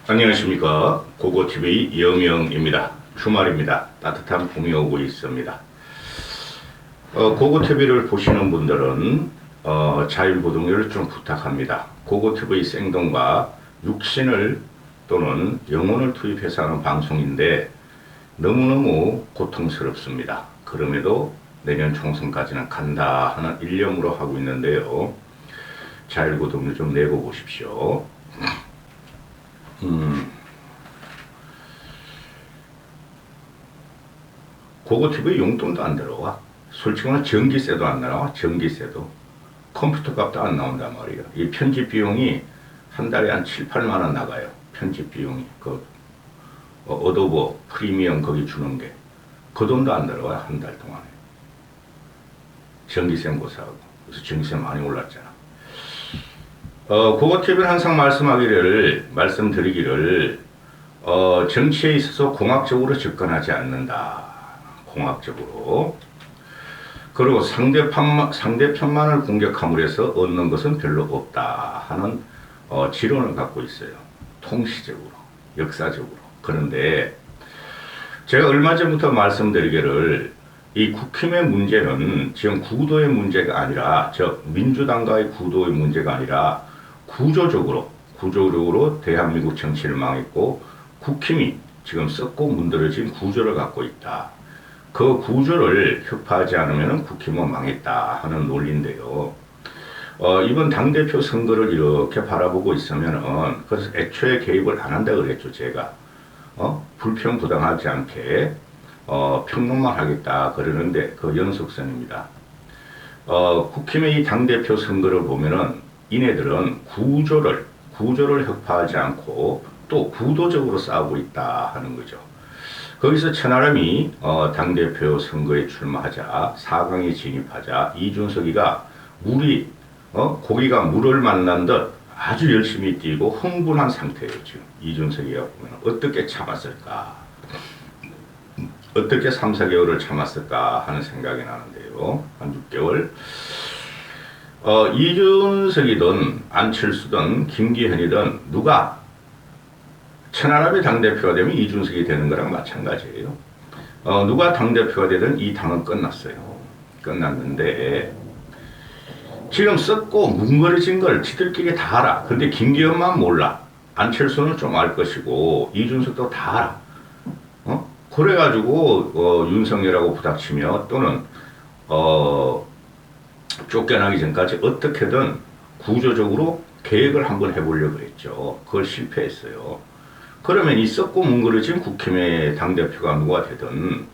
안녕하십니까. 고고TV 여명입니다. 주말입니다. 따뜻한 봄이 오고 있습니다. 고고TV를 보시는 분들은 자율구독료를 좀 부탁합니다. 고고TV 생동과 육신을 또는 영혼을 투입해서 하는 방송인데 너무너무 고통스럽습니다. 그럼에도 내년 총선까지는 간다 하는 일념으로 하고 있는데요. 자율구독료 좀 내고 보십시오. 고고TV 용돈도 안 들어와. 솔직히 말하면 전기세도 안 나와. 전기세도. 컴퓨터 값도 안 나온단 말이에요. 이 편집 비용이 한 달에 한 7, 8만 원 나가요. 편집 비용이. 어도버 프리미엄 거기 주는 게. 그 돈도 안 들어와요. 한 달 동안에. 전기세 고사하고. 그래서 전기세 많이 올랐잖아. 고고TV는 항상 말씀드리기를, 정치에 있어서 공학적으로 접근하지 않는다. 공학적으로. 그리고 상대편만을 공격함으로 해서 얻는 것은 별로 없다 하는 지론을 갖고 있어요. 통시적으로, 역사적으로. 그런데 제가 얼마 전부터 말씀드리기를 이 국힘의 문제는 지금 구도의 문제가 아니라, 민주당과의 구도의 문제가 아니라 구조적으로 대한민국 정치를 망했고 국힘이 지금 썩고 문드러진 구조를 갖고 있다. 그 구조를 혁파하지 않으면 국힘은 망했다 하는 논리인데요. 이번 당대표 선거를 이렇게 바라보고 있으면은, 그래서 애초에 개입을 안 한다 그랬죠, 제가. 불평부당하지 않게, 평론만 하겠다 그러는데, 그 연속선입니다. 국힘의 이 당대표 선거를 보면은, 이네들은 구조를 혁파하지 않고, 또 구도적으로 싸우고 있다 하는 거죠. 거기서 천하람이 당대표 선거에 출마하자 4강에 진입하자 이준석이가 고기가 물을 만난 듯 아주 열심히 뛰고 흥분한 상태예요. 지금 이준석이가 보면 어떻게 참았을까, 어떻게 3, 4개월을 참았을까 하는 생각이 나는데요. 한 6개월. 이준석이든 안철수든 김기현이든 누가 천하람이 당대표가 되면 이준석이 되는 거랑 마찬가지예요. 누가 당대표가 되든 이 당은 끝났어요. 끝났는데 지금 썩고 뭉거려진 걸 지들끼리 다 알아. 근데 김기현만 몰라. 안철수는 좀 알 것이고 이준석도 다 알아. 그래가지고 윤석열하고 부닥치며 또는 쫓겨나기 전까지 어떻게든 구조적으로 계획을 한번 해보려고 했죠. 그걸 실패했어요. 그러면 이 썩고 뭉그러진 국힘의 당대표가 누가 되든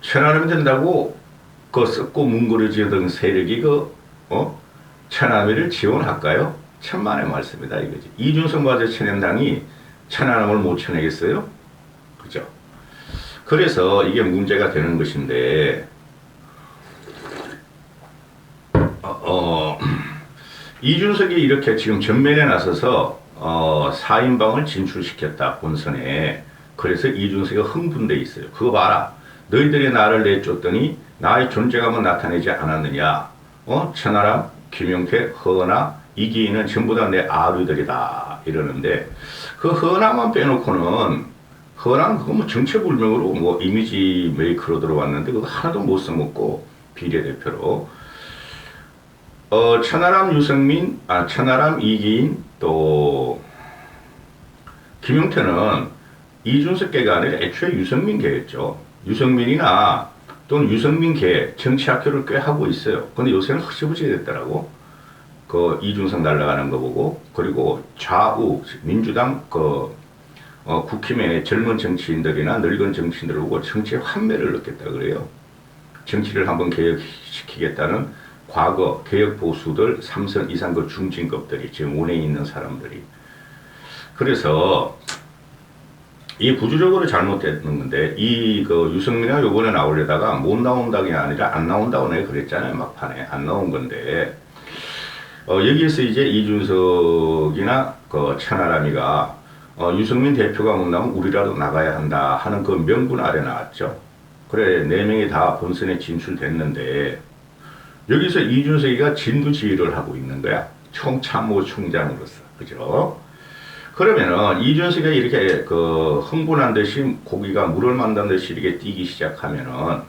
천하람이 된다고 그 썩고 뭉그러지던 세력이 천하람이를 지원할까요? 천만의 말씀이다 이거지. 이준석마저 천연당이 천하람을 못 쳐내겠어요? 그죠? 그래서 이게 문제가 되는 것인데, 이준석이 이렇게 지금 전면에 나서서 4인방을 진출시켰다, 본선에. 그래서 이준석이 흥분돼 있어요. 그거 봐라. 너희들이 나를 내쫓더니 나의 존재감을 나타내지 않았느냐. 천하람, 김용태, 허은하, 이기인은 전부 다 내 아류들이다. 이러는데, 그 허은하만 빼놓고는, 허은하는 그거 정체불명으로 이미지 메이커로 들어왔는데, 그거 하나도 못 써먹고, 비례대표로. 천하람, 천하람, 이기인, 또 김용태는 이준석계가 아니라 애초에 유승민계였죠. 유승민이나 또는 유승민계 정치학교를 꽤 하고 있어요. 근데 요새는 흐지부지 됐더라고. 이준석 날아가는 거 보고. 그리고 좌우 민주당 국힘의 젊은 정치인들이나 늙은 정치인들을 보고 정치의 환멸을 느꼈다 그래요. 정치를 한번 개혁시키겠다는 과거 개혁 보수들 3선 이상 그 중진급들이 지금 원에 있는 사람들이. 그래서 이 구조적으로 잘못되는 건데, 유승민이가 요번에 나오려다가 못 나온다는 게 아니라 안 나온다고 내가 그랬잖아요. 막판에 안 나온 건데, 여기에서 이제 이준석이나 천하람이가 유승민 대표가 못 나오면 우리라도 나가야 한다 하는 그 명분 아래 나왔죠. 그래, 4명이 다 본선에 진출됐는데 여기서 이준석이가 진두지휘를 하고 있는 거야. 총참모총장으로서. 그죠? 그러면은 이준석이 이렇게 그 흥분한 듯이 고기가 물을 만난 듯이 이렇게 뛰기 시작하면은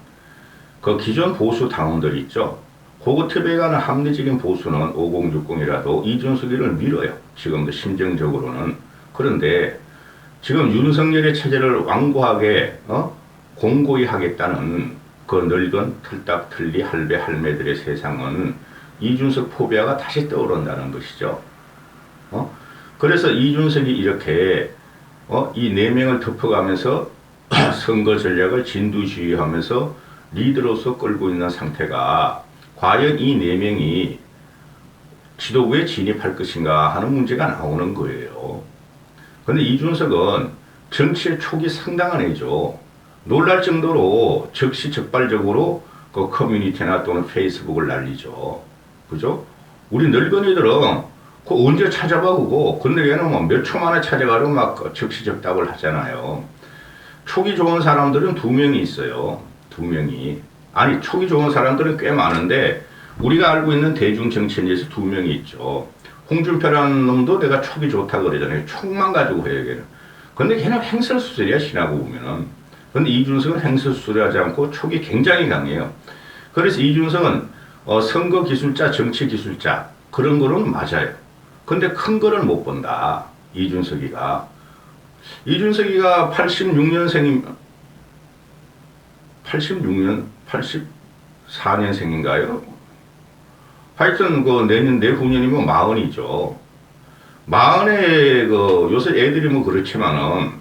그 기존 보수 당원들 있죠. 그거 틈에 가는 합리적인 보수는 5060이라도 이준석이를 밀어요. 지금도 심정적으로는. 그런데 지금 윤석열의 체제를 완고하게 공고히 하겠다는 그 늙은 틀딱틀리 할배 할매들의 세상은 이준석 포비아가 다시 떠오른다는 것이죠. 그래서 이준석이 이렇게 이 네 명을 덮어가면서 선거 전략을 진두지휘하면서 리더로서 끌고 있는 상태가 과연 이 네 명이 지도부에 진입할 것인가 하는 문제가 나오는 거예요. 그런데 이준석은 정치의 촉이 상당한 애죠. 놀랄 정도로 적시적발적으로 그 커뮤니티나 또는 페이스북을 날리죠. 그죠? 우리 늙은이들은 그 언제 찾아봐 그거. 근데 얘는 뭐 몇 초 만에 찾아가려고 막 적시적답을 하잖아요. 촉이 좋은 사람들은 두 명이 있어요. 두 명이. 아니 촉이 좋은 사람들은 꽤 많은데 우리가 알고 있는 대중 정치인에서 두 명이 있죠. 홍준표라는 놈도 내가 촉이 좋다 그러잖아요. 촉만 가지고 해요, 걔는. 근데 걔는 행설수설이야, 신하고 보면은. 근데 이준석은 행설수설하지 않고 촉이 굉장히 강해요. 그래서 이준석은 선거 기술자, 정치 기술자 그런 거는 맞아요. 근데 큰 거를 못 본다. 이준석이가 86년생이면 86년 84년생인가요? 하여튼 그 내후년이면 40이죠. 40에 그 요새 애들이 뭐 그렇지만은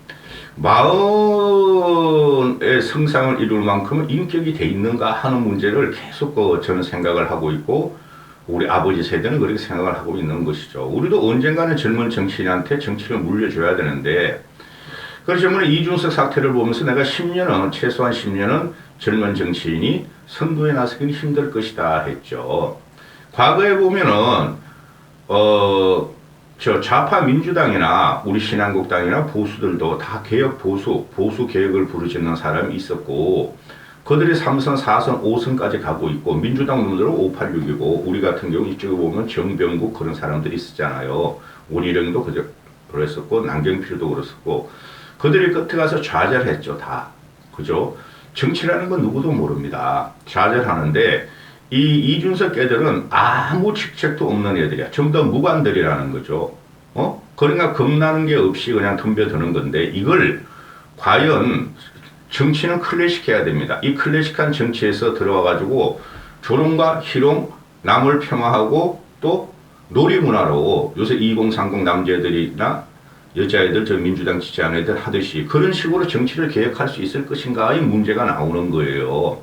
40의 성상을 이룰 만큼 인격이 돼 있는가 하는 문제를 계속 저는 생각을 하고 있고 우리 아버지 세대는 그렇게 생각을 하고 있는 것이죠. 우리도 언젠가는 젊은 정치인한테 정치를 물려줘야 되는데 그렇지만 이준석 사태를 보면서 내가 10년은 최소한 10년은 젊은 정치인이 선거에 나서기는 힘들 것이다 했죠. 과거에 보면은 저 좌파 민주당이나 우리 신한국당이나 보수들도 다 개혁 보수 개혁을 부르짖는 사람이 있었고 그들이 3선, 4선, 5선까지 가고 있고 민주당 놈들은 586이고 우리 같은 경우 이쪽에 보면 정병국 그런 사람들이 있었잖아요. 원희룡도 그랬었고 남경필도 그랬었고 그들이 끝에 가서 좌절했죠. 다. 그죠? 정치라는 건 누구도 모릅니다. 좌절하는데 이준석 애들은 아무 직책도 없는 애들이야. 전부 다 무관들이라는 거죠. 그러니까 겁나는 게 없이 그냥 덤벼드는 건데 이걸 과연 정치는 클래식해야 됩니다. 이 클래식한 정치에서 들어와가지고 조롱과 희롱, 남을 폄하하고 또 놀이문화로 요새 2030 남자애들이나 여자애들, 저 민주당 지지하는 애들 하듯이 그런 식으로 정치를 개혁할 수 있을 것인가의 문제가 나오는 거예요.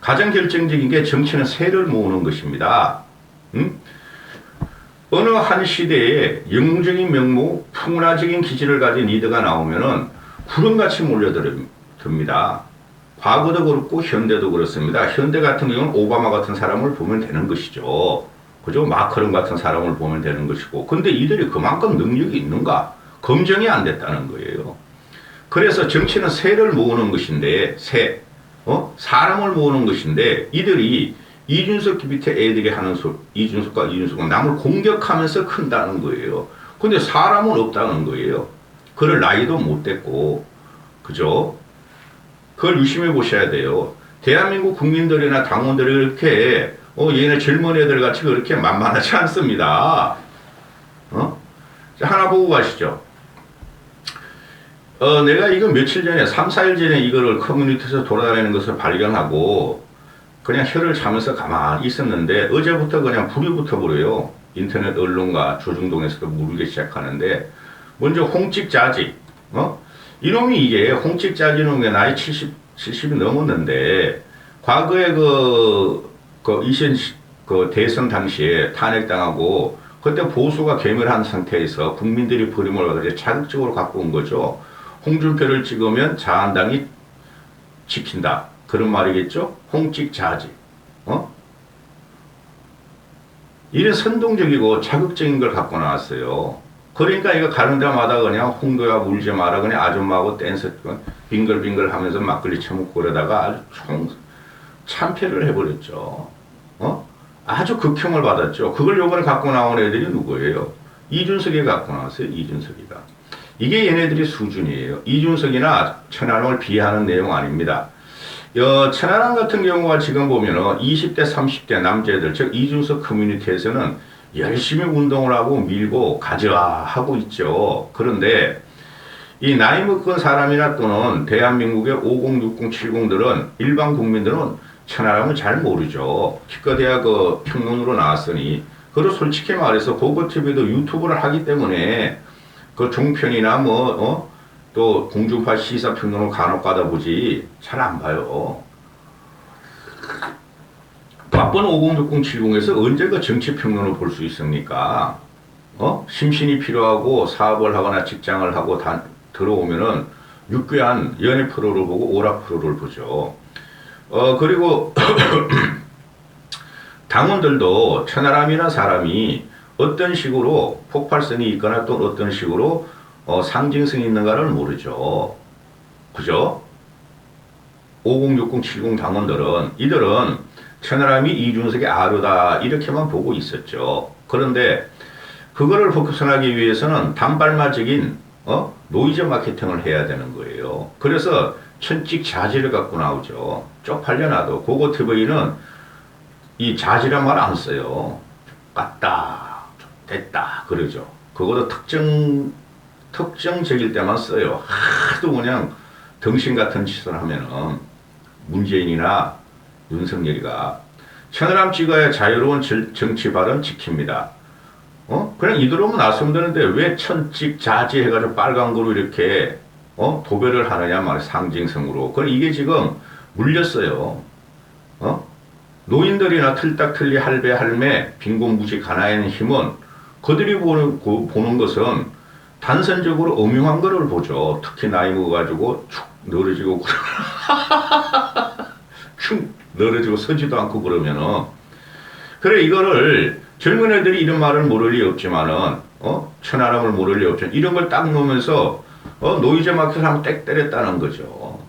가장 결정적인 게 정치는 세를 모으는 것입니다. 어느 한 시대에 영웅적인 면모, 풍문화적인 기질을 가진 리더가 나오면은 구름같이 몰려듭니다. 과거도 그렇고 현대도 그렇습니다. 현대 같은 경우는 오바마 같은 사람을 보면 되는 것이죠. 그죠? 마크론 같은 사람을 보면 되는 것이고. 근데 이들이 그만큼 능력이 있는가? 검증이 안 됐다는 거예요. 그래서 정치는 세를 모으는 것인데, 사람을 모으는 것인데, 이들이 이준석 밑에 애들이 하는 이준석은 남을 공격하면서 큰다는 거예요. 근데 사람은 없다는 거예요. 그럴 나이도 못 됐고, 그죠? 그걸 유심히 보셔야 돼요. 대한민국 국민들이나 당원들이 그렇게, 얘네 젊은 애들 같이 그렇게 만만하지 않습니다. 자, 하나 보고 가시죠. 내가 이거 며칠 전에, 3, 4일 전에 이거를 커뮤니티에서 돌아다니는 것을 발견하고, 그냥 혀를 차면서 가만히 있었는데, 어제부터 그냥 불이 붙어버려요. 인터넷 언론과 조중동에서도 물기 시작하는데, 먼저 홍찍자지, 이놈이 이게 홍찍자지 놈의 나이 70이 넘었는데, 과거에 대선 당시에 탄핵당하고, 그때 보수가 괴멸한 상태에서 국민들이 버림을 받아 자극적으로 갖고 온 거죠. 홍준표를 찍으면 자한당이 지킨다. 그런 말이겠죠? 홍찍자지. 이런 선동적이고 자극적인 걸 갖고 나왔어요. 그러니까 이거 가는 데마다 그냥 홍도야 울지 마라. 그냥 아줌마하고 댄스 빙글빙글 하면서 막걸리 처먹고 그러다가 아주 참패를 해버렸죠. 아주 극형을 받았죠. 그걸 요번에 갖고 나온 애들이 누구예요? 이준석이 갖고 나왔어요. 이준석이가. 이게 얘네들의 수준이에요. 이준석이나 천하람을 비하하는 내용 아닙니다. 천하람 같은 경우가 지금 보면은 20대, 30대 남자애들, 즉 이준석 커뮤니티에서는 열심히 운동을 하고 밀고 가져와 하고 있죠. 그런데 이 나이 먹은 사람이나 또는 대한민국의 50, 60, 70들은 일반 국민들은 천하람을 잘 모르죠. 기껏해야 그 평론으로 나왔으니. 그리고 솔직히 말해서 고고TV도 유튜브를 하기 때문에 그 종편이나 또 공중파 시사평론을 간혹 가다 보지 잘 안 봐요. 바쁜 50, 60, 70에서 언제 그 정치평론을 볼 수 있습니까? 심신이 필요하고 사업을 하거나 직장을 하고 들어오면은 유쾌한 연애 프로를 보고 오락 프로를 보죠. 그리고 당원들도 천하람이라는 사람이 어떤 식으로 폭발성이 있거나 또 어떤 식으로 상징성이 있는가를 모르죠. 그죠? 50, 60, 70 당원들은 이들은 천하람이 이준석의 아류다 이렇게만 보고 있었죠. 그런데 그거를 벗어나기 위해서는 단발마적인 노이즈 마케팅을 해야 되는 거예요. 그래서 천찍 자질을 갖고 나오죠. 쪽팔려놔도 고고TV는 이 자질한 말 안 써요. 같다, 됐다 그러죠. 그것도 특정적일 때만 써요. 하도 그냥 덩신 같은 짓을 하면은 문재인이나 윤석열이가 천하람 찍어야 자유로운 정치 발언 지킵니다. 그냥 이대로만 나서면 되는데 왜 천찍 자지 해가지고 빨간 거로 이렇게 도배를 하느냐 말이야. 상징성으로. 그럼 이게 지금 물렸어요. 노인들이나 틀딱틀리 할배 할매 빈곤무지 가난한 힘은 그들이 보는 것은 단선적으로 음흉한 거를 보죠. 특히 나이 먹어가지고 축 늘어지고 축 늘어지고 서지도 않고 그러면은 그래 이거를 젊은 애들이 이런 말을 모를 리 없지만은 천하람을 모를 리 없지만 이런 걸 딱 놓으면서 노이즈 마켓을 한번 땡 때렸다는 거죠.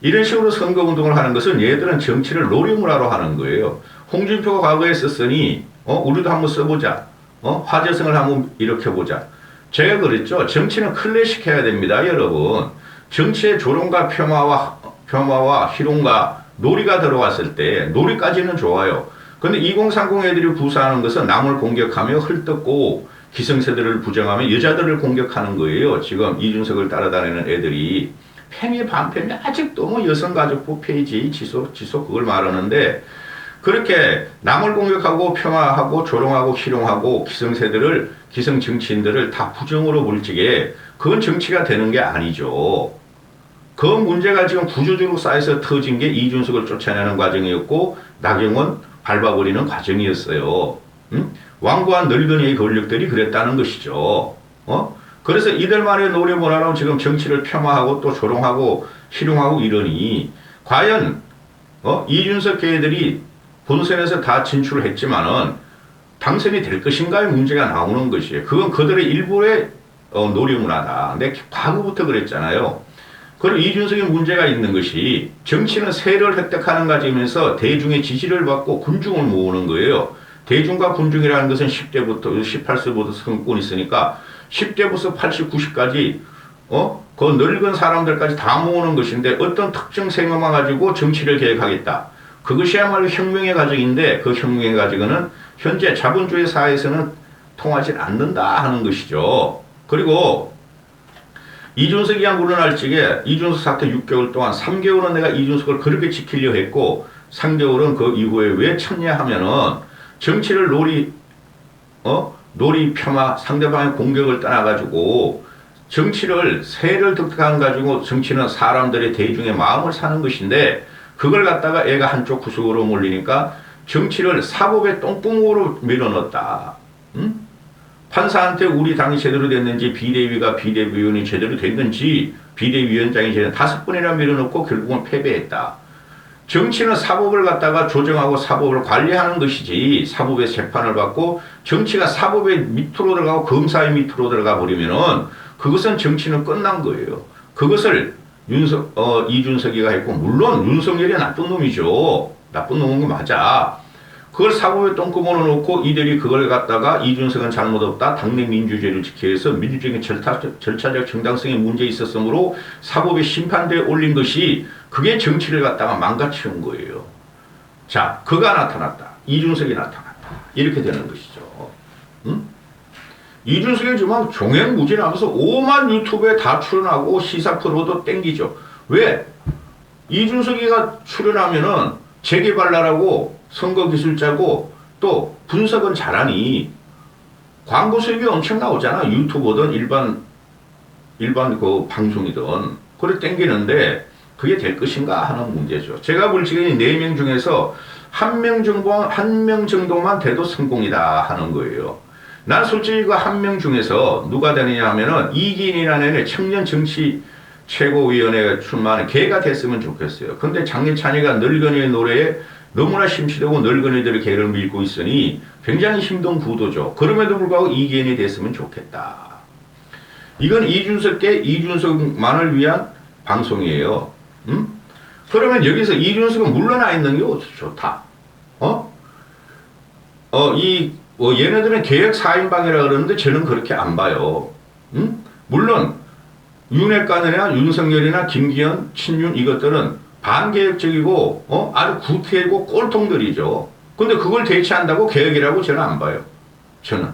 이런 식으로 선거운동을 하는 것은 얘들은 정치를 노림물하러 하는 거예요. 홍준표가 과거에 썼으니 우리도 한번 써보자. 화제성을 한번 일으켜보자. 제가 그랬죠. 정치는 클래식해야 됩니다. 여러분. 정치에 조롱과 폄하와 희롱과 놀이가 들어왔을 때 놀이까지는 좋아요. 근데 2030 애들이 구사하는 것은 남을 공격하며 헐뜯고 기성세대를 부정하며 여자들을 공격하는 거예요. 지금 이준석을 따라다니는 애들이. 팸이 반팸이 아직도 여성가족부 페이지 지속 그걸 말하는데 그렇게 남을 공격하고 폄하하고 조롱하고 희롱하고 기성 정치인들을 다 부정으로 물지게 그건 정치가 되는 게 아니죠. 그 문제가 지금 구조적으로 쌓여서 터진 게 이준석을 쫓아내는 과정이었고 나경원 밟아버리는 과정이었어요. 완고한 늙은이의 권력들이 그랬다는 것이죠. 그래서 이들만의 노래문화로 지금 정치를 폄하하고 또 조롱하고 희롱하고 이러니 과연 이준석 계들이 본선에서 다 진출을 했지만은 당선이 될 것인가의 문제가 나오는 것이에요. 그건 그들의 일부의 노래문화다. 내가 과거부터 그랬잖아요. 그리고 이준석의 문제가 있는 것이 정치는 세를 획득하는 과정에서 대중의 지지를 받고 군중을 모으는 거예요. 대중과 군중이라는 것은 10대부터 18세부터 선권이 있으니까 10대부터 80, 90까지 그 늙은 사람들까지 다 모으는 것인데 어떤 특정 생각만 가지고 정치를 계획하겠다. 그것이야말로 혁명의 과정인데 그 혁명의 과정은 현재 자본주의 사회에서는 통하지 않는다 하는 것이죠. 그리고 이준석이야 물러날 적에 이준석 사태 6개월 동안 3개월은 내가 이준석을 그렇게 지키려 했고 3개월은 그 이후에 왜 쳤냐 하면은 정치를 놀이 폄하 상대방의 공격을 떠나가지고 정치를 세를 득득한 가지고 정치는 사람들의 대중의 마음을 사는 것인데 그걸 갖다가 애가 한쪽 구석으로 몰리니까 정치를 사법의 똥구멍으로 밀어넣었다. 판사한테 우리 당이 제대로 됐는지 비대위가 비대위원이 제대로 됐는지 비대위원장이 제대로 5번이나 밀어넣고 결국은 패배했다. 정치는 사법을 갖다가 조정하고 사법을 관리하는 것이지 사법의 재판을 받고 정치가 사법의 밑으로 들어가고 검사의 밑으로 들어가 버리면은 그것은 정치는 끝난 거예요. 그것을 이준석이가 했고 물론 윤석열이 나쁜 놈이죠. 나쁜 놈인 거 맞아. 그걸 사법에 똥구멍을 놓고 이들이 그걸 갖다가 이준석은 잘못 없다. 당내 민주주의를 지키기 위해서 민주적인 절차적 정당성에 문제 있었으므로 사법의 심판대에 올린 것이 그게 정치를 갖다가 망가치는 거예요. 자, 그가 나타났다. 이준석이 나타났다. 이렇게 되는 것이죠. 응? 이준석이 지금 종횡무진하면서 오만 유튜브에 다 출연하고 시사 프로도 땡기죠. 왜? 이준석이가 출연하면은 재개발라라고 선거기술자고 또 분석은 잘하니 광고 수익이 엄청 나오잖아. 유튜버든 일반 그 방송이든. 그래 땡기는데 그게 될 것인가 하는 문제죠. 제가 볼 적에 4명 중에서 한 명 정도만 돼도 성공이다 하는 거예요. 난 솔직히 그 한 명 중에서 누가 되느냐 하면은 이기인이라는 청년 정치 최고위원회에 출마하는 걔가 됐으면 좋겠어요. 근데 장례찬이가 늙은이의 노래에 너무나 심취되고 늙은이들의 개를 밀고 있으니 굉장히 힘든 구도죠. 그럼에도 불구하고 이기인이 됐으면 좋겠다. 이건 이준석만을 위한 방송이에요. 그러면 여기서 이준석은 물러나 있는 게 좋다. 얘네들은 개혁 4인방이라 그러는데 저는 그렇게 안 봐요. 물론 윤핵관이나 윤석열이나 김기현, 친윤 이것들은 반개혁적이고 아주 구태고 꼴통들이죠. 근데 그걸 대체한다고 개혁이라고 저는 안 봐요. 저는.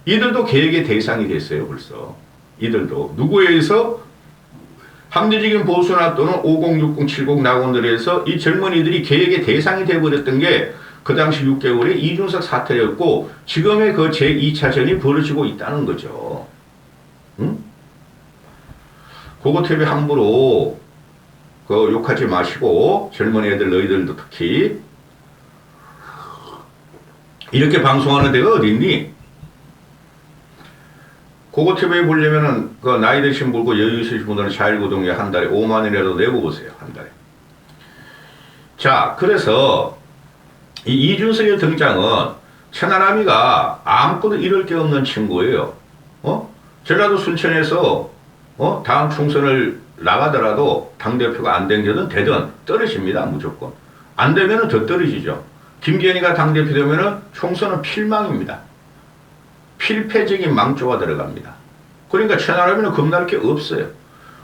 이들도 개혁의 대상이 됐어요, 벌써. 이들도. 누구에 의해서? 합리적인 보수나 또는 5060, 70 낙원들에서 이 젊은이들이 개혁의 대상이 돼버렸던 게 그 당시 6개월에 이준석 사태였고 지금의 그 제2차전이 벌어지고 있다는 거죠. 고거TV 함부로 그 욕하지 마시고 젊은 애들 너희들도 특히 이렇게 방송하는 데가 어딨니? 고거TV에 보려면은 그 나이 드신 분과 여유 있으신 분들은 자율구독에 한 달에 5만 원이라도 내고 보세요. 한 달에. 자, 그래서 이 이준석의 등장은 천하람이가 아무것도 이럴 게 없는 친구예요. 전라도 순천에서 다음 총선을 나가더라도 당대표가 안 되든 떨어집니다. 무조건. 안 되면은 더 떨어지죠. 김기현이가 당대표 되면은 총선은 필망입니다. 필패적인 망조가 들어갑니다. 그러니까 천하람이는 겁날 게 없어요.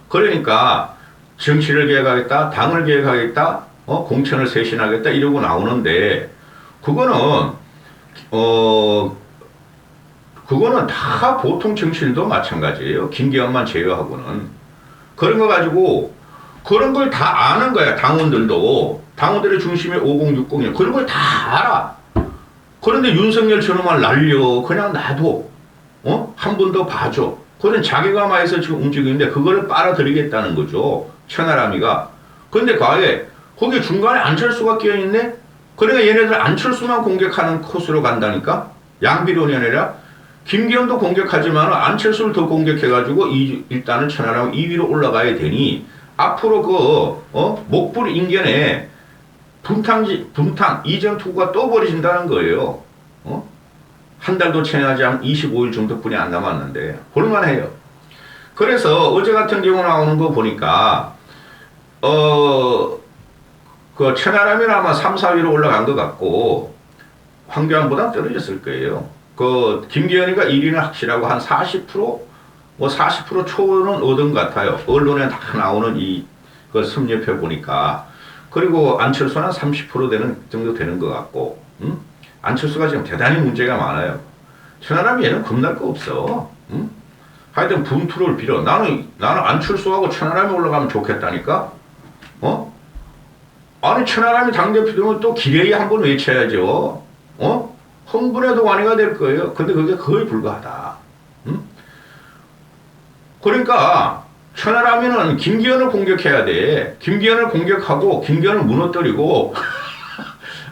그러니까 정치를 개혁하겠다, 당을 개혁하겠다, 공천을 쇄신하겠다 이러고 나오는데 그거는 다 보통 정치인도 마찬가지예요. 김기현만 제외하고는. 그런 거 가지고 그런 걸 다 아는 거야. 당원들의 중심에 5060이야. 그런 걸 다 알아. 그런데 윤석열 저놈을 날려 그냥 놔둬. 한 번 더 봐줘. 그건 자기가마에서 지금 움직이는데 그거를 빨아들이겠다는 거죠. 천하람이가. 그런데 과거에 거기 중간에 안철수가 끼어있네? 그러니까 얘네들 안철수만 공격하는 코스로 간다니까? 양비론이 아니라 김기현도 공격하지만 안철수를 더 공격해가지고 일단은 천하람 2위로 올라가야 되니 앞으로 목불 인견에 분탕 이전 투구가 또 벌어진다는 거예요. 한 달도 채 하지 않은 25일 정도뿐이 안 남았는데 볼만해요. 그래서 어제 같은 경우 나오는 거 보니까 그 천하람이 아마 3, 4위로 올라간 것 같고 황교안보다 떨어졌을 거예요. 그 김기현이가 1위는 확실하고 한 40%, 뭐 40% 초는 얻은 것 같아요. 언론에 다 나오는 그 섭렵해 보니까. 그리고 안철수는 30% 되는 정도 되는 것 같고, 안철수가 지금 대단히 문제가 많아요. 천하람이 얘는 겁날 거 없어. 하여튼 분투를 빌어. 나는 안철수하고 천하람이 올라가면 좋겠다니까. 아니 천하람이 당대표 되면 또 기레이 한번 외쳐야죠. 흥분해도 완화가 될 거예요. 근데 그게 거의 불가하다. 그러니까 천하람이는 김기현을 공격해야 돼. 김기현을 공격하고 김기현을 무너뜨리고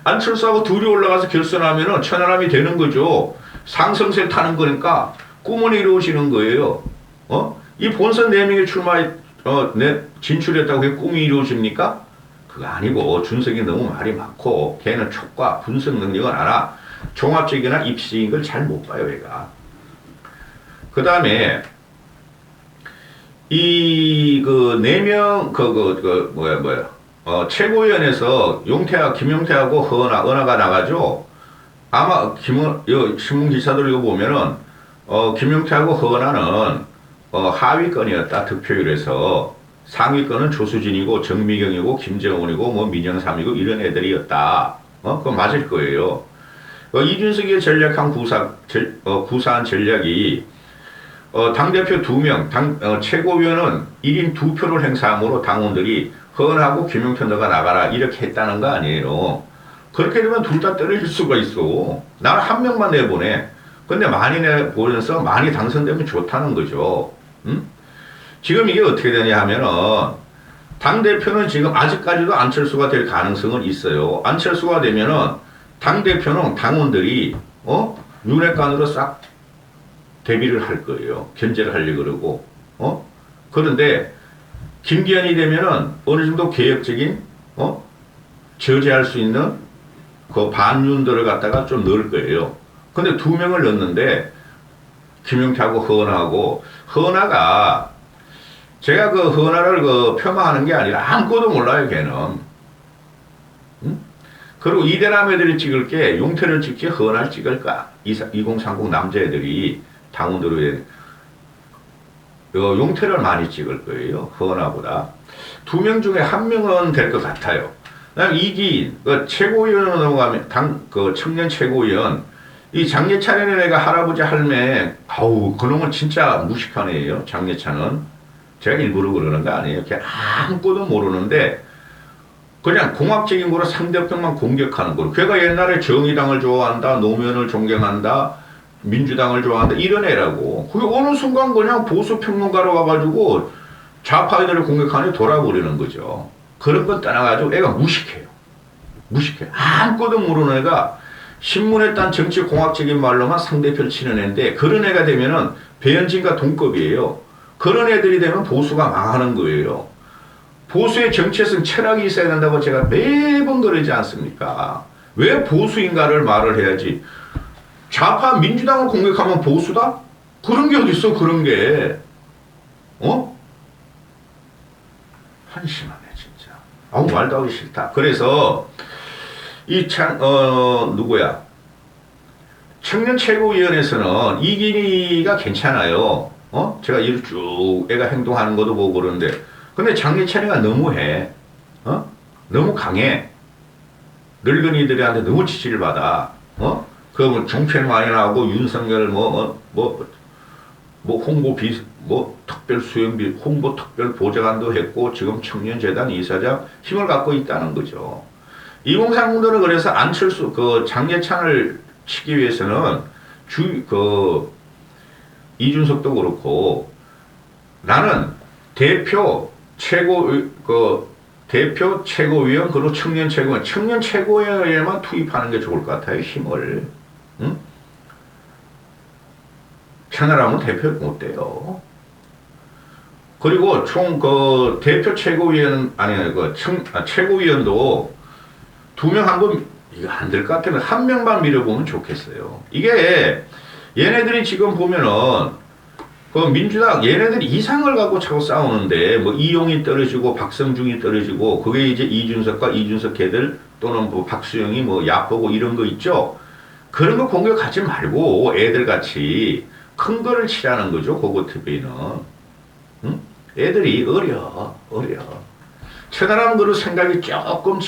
안철수하고 둘이 올라가서 결선하면은 천하람이 되는 거죠. 상승세 타는 거니까 꿈을 이루어지는 거예요. 이 본선 4명이 진출했다고 그게 꿈이 이루어집니까? 그거 아니고 준석이 너무 말이 많고 걔는 촉과 분석 능력은 알아. 종합적이나 입시인 걸 잘 못 봐요, 얘가. 그 다음에 이 4명 뭐야 최고위원회에서 김용태하고 은하가 나가죠. 아마 신문 기사들 이거 보면은 김용태하고 허은하는 하위권이었다 득표율에서 상위권은 조수진이고 정미경이고 김정은이고 뭐 민영삼이고 이런 애들이었다. 그건 맞을 거예요. 이준석이 전략한 구사한 전략이 당대표 2명, 최고위원은 1인 2표를 행사함으로 당원들이 허은하고 김용태 너가 나가라 이렇게 했다는 거 아니에요. 그렇게 되면 둘 다 떨어질 수가 있어. 나는 한 명만 내보내. 근데 많이 내보내서 많이 당선되면 좋다는 거죠. 응? 지금 이게 어떻게 되냐 하면은 당대표는 지금 아직까지도 안철수가 될 가능성은 있어요. 안철수가 되면은 당대표는 당원들이 윤핵관으로 싹 대비를 할 거예요. 견제를 하려고 그러고 그런데 김기현이 되면은 어느 정도 개혁적인 저지할 수 있는 그 반윤들을 갖다가 좀 넣을 거예요. 근데 2명을 넣는데 김용태하고 허은하가 제가 그 허은하를 폄하하는 게 아니라 아무것도 몰라요 걔는. 응? 그리고 이대남 애들이 찍을 게 용태를 찍지 허은하를 찍을까? 2030 남자애들이 당원들을 용태를 많이 찍을 거예요. 허은하보다. 2명 중에 1명은 될 것 같아요. 그다음 이기인 최고위원으로 넘어가면 청년 최고위원 이 장례찬이라는 애가 할아버지 할매 그놈은 진짜 무식한 애예요. 장례찬은 제가 일부러 그러는 거 아니에요. 걔 아무것도 모르는데 그냥 공학적인 거로 상대편만 공격하는 거로. 걔가 옛날에 정의당을 좋아한다, 노무현을 존경한다, 민주당을 좋아한다 이런 애라고. 그게 어느 순간 그냥 보수 평론가로 와가지고 좌파 애들을 공격하니 돌아버리는 거죠. 그런 건 떠나가지고 애가 무식해요. 무식해. 아무것도 모르는 애가 신문에 딴 정치 공학적인 말로만 상대편 치는 애인데 그런 애가 되면은 배현진과 동급이에요. 그런 애들이 되면 보수가 망하는 거예요. 보수의 정체성 철학이 있어야 된다고 제가 매번 그러지 않습니까? 왜 보수인가를 말을 해야지. 좌파 민주당을 공격하면 보수다? 그런 게 어딨어 그런 게. 한심하네 진짜. 말도 하기 싫다. 그래서 누구야? 청년 최고위원회에서는 이gin이가 괜찮아요. 제가 이렇게 쭉 애가 행동하는 것도 보고 그러는데 근데 장례찬이가 너무해. 너무 강해. 늙은이들한테 너무 지지를 받아. 뭐 정책 많이 나오고 윤석열 특별 수행비 홍보 특별 보좌관도 했고 지금 청년재단 이사장 힘을 갖고 있다는 거죠. 2030들은 그래서 안철수 장례찬을 치기 위해서는 이준석도 그렇고 나는 대표 최고위원 그리고 청년 최고위원에만 투입하는 게 좋을 것 같아요. 힘을. 응? 채널하면 대표 못 돼요. 그리고 대표 최고위원 최고위원도 2명 한 번 이거 안 될 것 같으면 1명만 밀어보면 좋겠어요. 이게 얘네들이 지금 보면은 민주당 얘네들이 이상을 갖고 자꾸 싸우는데 뭐 이용이 떨어지고 박성중이 떨어지고 그게 이제 이준석과 이준석 걔들 또는 뭐 박수영이 뭐 야보고 이런 거 있죠. 그런 거 공격하지 말고 애들 같이 큰 거를 치라는 거죠. 고고TV는. 응? 애들이 어려. 천하람 그런 생각이 조금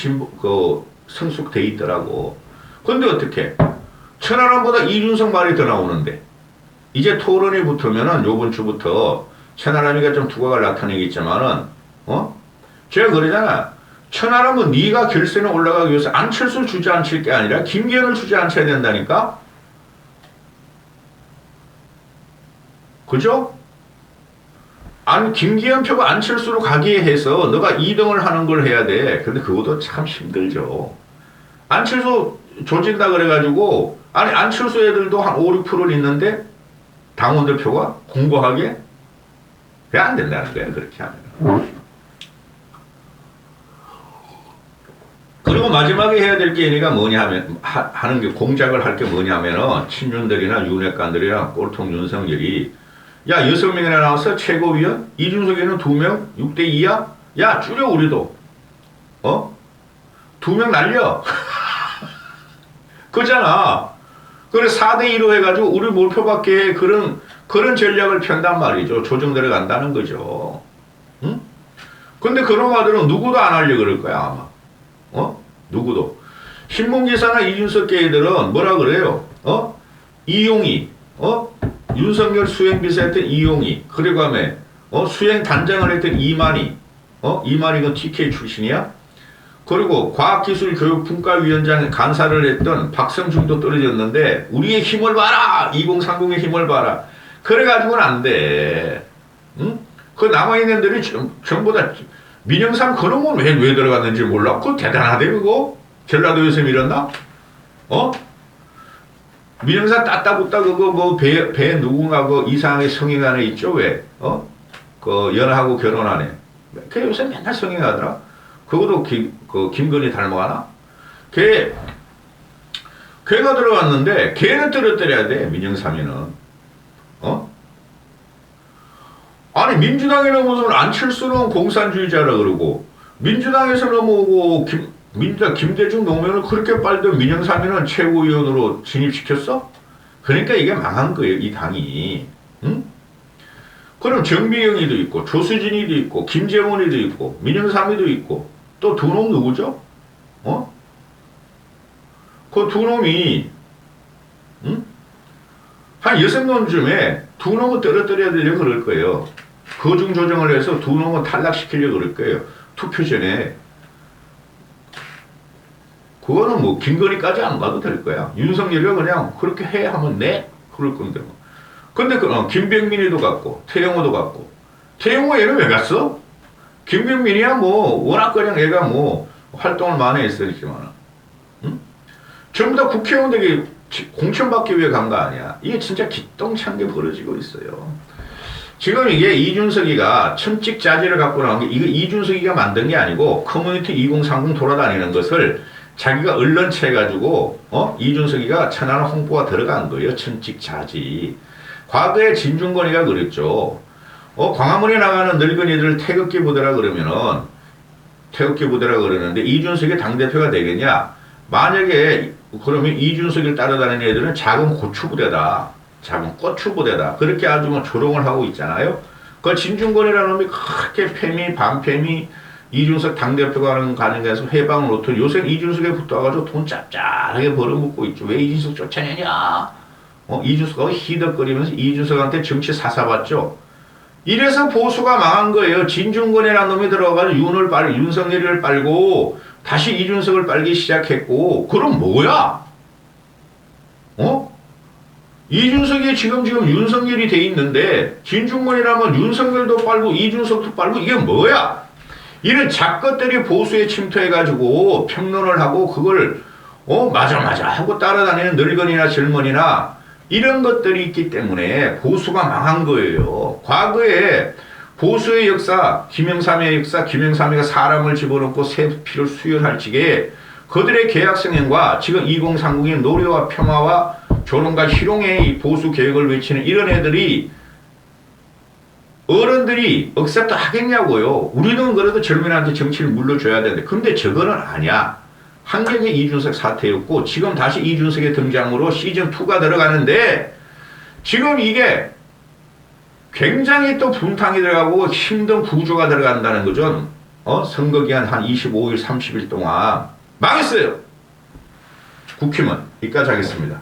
성숙돼 있더라고. 근데 어떻게? 천하람보다 이준석 말이 더 나오는데 이제 토론이 붙으면은 요번 주부터 천하람이가 좀 두각을 나타내겠지만은 제가 그러잖아. 천하람은 네가 결선에 올라가기 위해서 안철수를 주저앉힐 게 아니라 김기현을 주저앉혀야 된다니까. 그죠? 김기현 표가 안철수로 가게 해서 너가 2등을 하는 걸 해야 돼. 근데 그것도 참 힘들죠. 안철수 조진다 그래가지고 안철수 애들도 한 5, 6%는 있는데 당원들 표가 공고하게 왜 안 된다는 거야 그렇게 하면. 그리고 마지막에 해야 될 게 얘네가 뭐냐 하면 하는 게 공작을 할 게 뭐냐면은 친윤들이나 윤핵관들이나 꼴통 윤석열이 야 6명이나 나와서 최고위원 이준석에는 2명 6대2야? 야 줄여 우리도. 두 명 날려. 그잖아. 그래 4대2로 해가지고 우리 몰표밖에 그런 전략을 편단 말이죠. 조정대로 간다는 거죠. 응? 근데 그런 말들은 누구도 안 하려고 그럴 거야 아마. 누구도. 신문기사나 이준석 계들은 뭐라 그래요? 이용이, 윤석열 수행비서였던 이용이, 그리고 하면 수행단장을 했던 이만희, 이만희가 TK 출신이야? 그리고 과학기술교육분과위원장 간사를 했던 박성중도 떨어졌는데 우리의 힘을 봐라! 2030의 힘을 봐라. 그래가지고는 안 돼. 응? 그 남아있는 들이 전부 다 민영삼 그놈은 왜 들어갔는지 몰라. 그거 대단하대 그거. 전라도에서 밀었나? 민영삼 따따붙다 그거 뭐 배 누군가 그 이상하게 성행하네 있죠 왜? 그 연하고 결혼하네. 걔 요새 맨날 성행하더라. 그것도 김건희 닮아가나? 걔가 들어갔는데 걔는 떨어뜨려야 돼 민영삼이는. 아니 민주당에는 무슨 안철수는 공산주의자라 그러고 민주당에서 넘어오고 민주당 김대중 노무현을 그렇게 빨리 민영삼이는 최고위원으로 진입시켰어? 그러니까 이게 망한 거예요 이 당이. 응? 그럼 정미경이도 있고 조수진이도 있고 김재원이도 있고 민영삼이도 있고 또 두 놈 누구죠? 그 두 놈이 응? 한 6놈쯤에 두 놈은 떨어뜨려야 되려고 그럴 거예요. 거중 조정을 해서 두 놈은 탈락시키려고 그럴 거예요. 투표 전에. 그거는 뭐 김건희까지 안 가도 될 거야. 윤석열이가 그냥 그렇게 해 하면 네? 그럴 건데 뭐. 근데 김병민이도 갔고 태영호도 갔고. 태영호 얘는 왜 갔어? 김병민이야 뭐 워낙 그냥 얘가 뭐 활동을 많이 했으니까만. 응? 전부 다 국회의원들이 공천받기 위해 간 거 아니야. 이게 진짜 기똥찬 게 벌어지고 있어요. 지금 이게 이준석이가 천직자질을 갖고 나온 게 이거 이준석이가 만든 게 아니고 커뮤니티 2030 돌아다니는 것을 자기가 언론체 해가지고 이준석이가 천하는 홍보가 들어간 거예요. 천직자지. 과거에 진중권이가 그랬죠. 광화문에 나가는 늙은이들 태극기 부대라 그러면은 태극기 부대라 그러는데 이준석이 당대표가 되겠냐? 만약에 그러면 이준석을 따라다니는 애들은 작은 고추부대다. 작은 고추부대다. 그렇게 아주 뭐 조롱을 하고 있잖아요. 그 진중권이라는 놈이 그렇게 패미 반패미 이준석 당대표가 가는 데서 해방을 놓던 요새는 이준석에 붙어가지고 돈 짭짤하게 벌어먹고 있죠. 왜 이준석 쫓아내냐? 이준석하고 희덕거리면서 이준석한테 정치 사사받죠. 이래서 보수가 망한 거예요. 진중권이라는 놈이 들어가가지고 윤석열을 빨고 다시 이준석을 빨기 시작했고, 그럼 뭐야? 이준석이 지금 윤석열이 돼 있는데, 진중권이라면 윤석열도 빨고 이준석도 빨고, 이게 뭐야? 이런 작것들이 보수에 침투해가지고 평론을 하고, 그걸, 맞아 하고 따라다니는 늙은이나 젊은이나, 이런 것들이 있기 때문에 보수가 망한 거예요. 과거에 보수의 역사, 김영삼의 역사, 김영삼이가 사람을 집어넣고 새 피를 수혈할 적에 그들의 계약성행과 지금 2030의 노래와 평화와 조롱과 희롱의 보수 개혁을 외치는 이런 애들이 어른들이 억셉트 하겠냐고요. 우리는 그래도 젊은이한테 정치를 물려줘야 되는데 근데 저거는 아니야. 한경의 이준석 사태였고 지금 다시 이준석의 등장으로 시즌2가 들어가는데 지금 이게 굉장히 또 분탕이 들어가고 힘든 구조가 들어간다는 거죠. 선거 기한 한 25일, 30일 동안 망했어요. 국힘은 여기까지 하겠습니다.